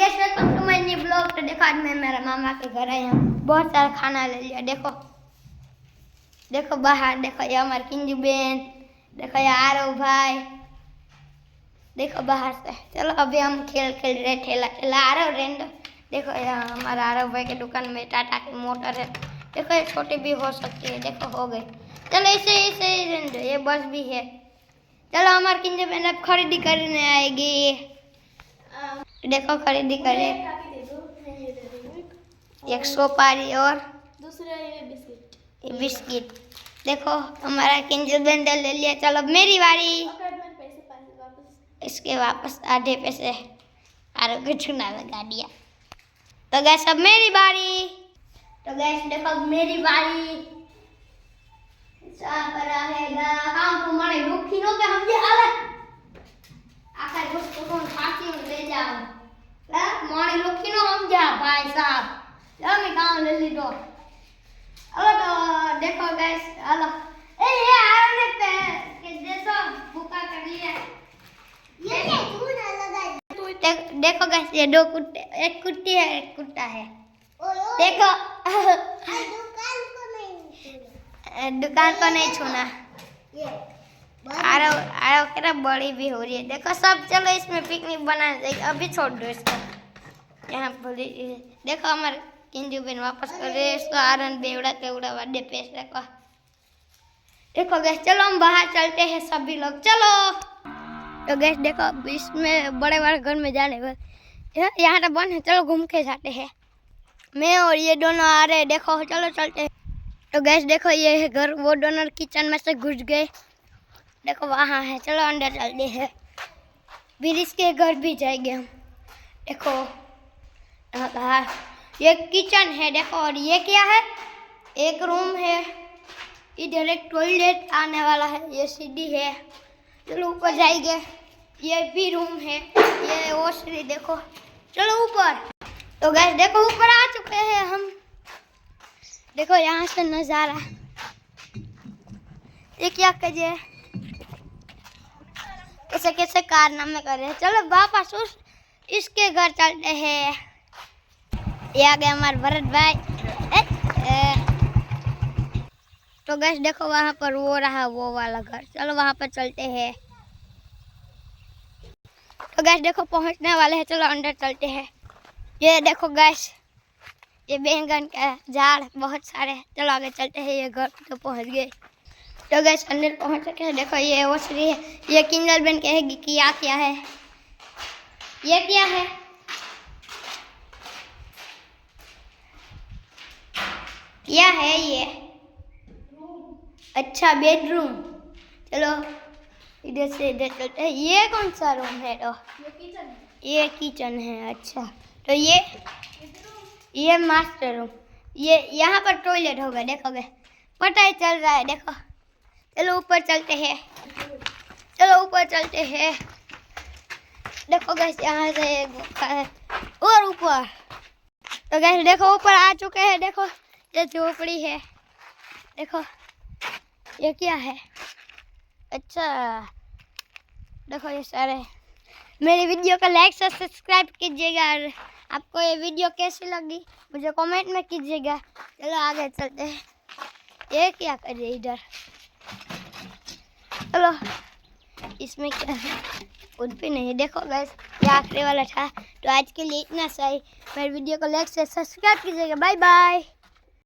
Gas welcome to my new blog. तो देखो आज मैं मेरा मामा के घर आया हूँ, बहुत सारा खाना ले लिया। देखो देखो बाहर, देखो ये हमारी किंजू बहन, देखो ये आरव भाई, देखो बाहर से। चलो अभी हम खेल रहे ठेला ठेला। आरव रेंडो, देखो यहाँ हमारा आरव भाई की दुकान में टाटा की मोटर है। देखो ये छोटी भी हो सकती है, देखो हो गई। चलो ऐसे ऐसे ही रेंडो, ये बस भी है। चलो हमारी किंजू बहन अब खरीदी करने आएगी। देखो खरीदी करे, एक सोपारी और दूसरा ये बिस्किट। देखो हमारा किंजल बंडल ले लिया। चलो अब मेरी बारी। इसके वापस आधे पैसे आरो को चुना लगा दिया। तो गैस अब मेरी बारी। तो गैस देखो अब मेरी बारी। काम को मारे दुखी नो के हम ये आले आखा दोस्त को फांसी में ले जाओ। मारे दुखी नो हम जा भाई साहब। चलो मैं काम ले ली दो। हेलो तो देखो गैस, हेलो ये आने पे के जैसा भूखा कर लिया। ये तू ना लगा। देखो गैस ये दो कुत्ते, एक कुत्ती है एक कुत्ता है। देखो दुकान को नहीं छूना। आरो आरो कितना बड़ी भी हो रही है। देखो सब, चलो इसमें पिकनिक बनाना चाहिए। अभी छोड़ दो इसको यहाँ पर। देखो हमारे किंजू बहन वापस कर रहे इसको आरन बेवड़ा तेवड़ा वादे पेश रखो। देखो गैस चलो हम बाहर चलते हैं सभी लोग, चलो। तो गैस देखो इसमें बड़े बड़े घर में जाने पर यहाँ तो बंद है, चलो घूम के जाते हैं। मैं और ये दोनों आ रहे, देखो चलो चलते हैं। तो गैस देखो ये है घर, वो दोनों किचन में से घुस गए। देखो वहाँ है, चलो अंदर चलते हैं। फिर इसके घर भी जाएंगे हम। देखो बाहर ये किचन है देखो, और ये क्या है, एक रूम है, इधर एक टॉयलेट आने वाला है, ये सीढ़ी है। चलो ऊपर जाएंगे, ये भी रूम है, ये ओसरी। देखो चलो ऊपर। तो गैस देखो ऊपर आ चुके हैं हम। देखो यहाँ से नज़ारा, ये क्या करिए कैसे कैसे कारनामे कर रहे हैं। चलो वापस उस इसके घर चलते हैं। ये आ गए हमारे भरत भाई। तो गैस देखो वहाँ पर वो रहा वो वाला घर, चलो वहाँ पर चलते हैं। तो गैस देखो पहुँचने वाले हैं, चलो अंदर चलते हैं। ये देखो गैस ये बैंगन का झाड़ बहुत सारे हैं, चलो आगे चलते हैं। ये घर तो पहुँच गए। तो गैस अंदर पहुँच चुके हैं। देखो ये ओसरी है, ये किंजल बहन कहेगी कि या क्या है, ये क्या है, क्या है ये, अच्छा बेडरूम। चलो इधर से इधर चलते हैं। ये कौन सा रूम है? तो ये किचन है। अच्छा तो ये मास्टर रूम, ये यहाँ पर टॉयलेट होगा। देखोगे पता ही चल रहा है। देखो चलो ऊपर चलते हैं, चलो ऊपर चलते हैं। देखो गैस यहाँ से एक गुफा है और ऊपर। तो गैस देखो ऊपर आ चुके हैं। देखो ये झोपड़ी है, देखो ये क्या है। अच्छा देखो ये सारे। मेरी वीडियो को लाइक से सब्सक्राइब कीजिएगा, और आपको ये वीडियो कैसी लगी मुझे कमेंट में कीजिएगा। चलो आगे चलते हैं। ये क्या कर रही इधर, चलो इसमें क्या है, कुछ भी नहीं। देखो गैस ये आखिरी वाला था। तो आज के लिए इतना सही। मेरी वीडियो को लाइक से सब्सक्राइब कीजिएगा। Bye bye.